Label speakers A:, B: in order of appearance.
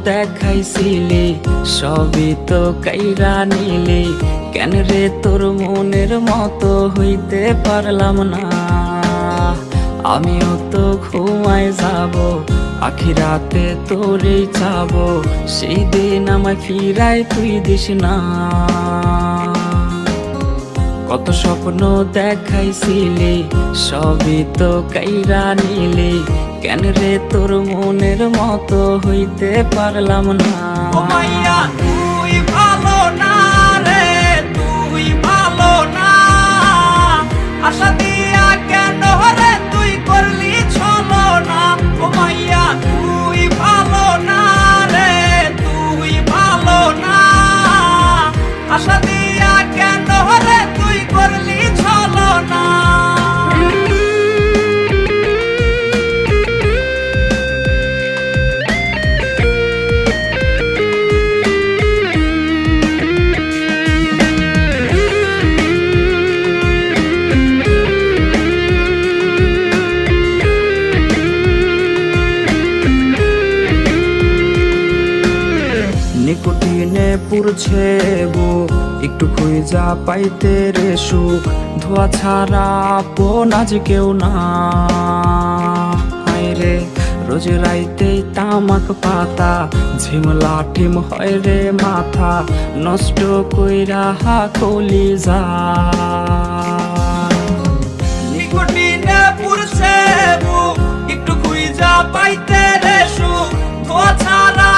A: দেখাইছিলি সবই তো কাইরা নিলি, কেন রে তোর মনের মতো হইতে পারলাম না। আমিও তো ঘুমায় যাব, আখিরাতে তোরেই চাবো, সেই দিন আমায় ফিরাই তুই দিস না। কত স্বপ্ন দেখাইছিলি সবই তো কাইরা নিলি, কেন রে তোর মনের মতো হইতে পারলাম না।
B: ও মাইয়া তুই ভালো না রে, তুই ভালো না, আশা দিয়া কেন রে তুই করলি ছলো না। ও মাইয়া তুই ভালো না রে, তুই ভালো না, আশা দিয়া কেন রে তুই করলি ছলো না।
A: নিকোটিনে পুরছে বুক, একটু খুঁজা পাইতে রে সুখ, ধোয়া ছাড়া আপন আজ কেউ না। হায় রে রোজ রাইতে তামাক পাতা, ঝিমলা টিম হয় রে মাথা, নষ্ট কইরা হা কলিজা।
B: নিকোটিনে পুরছে বুক, একটু খুঁজা পাইতে রে সুখ, ধোয়া ছাড়া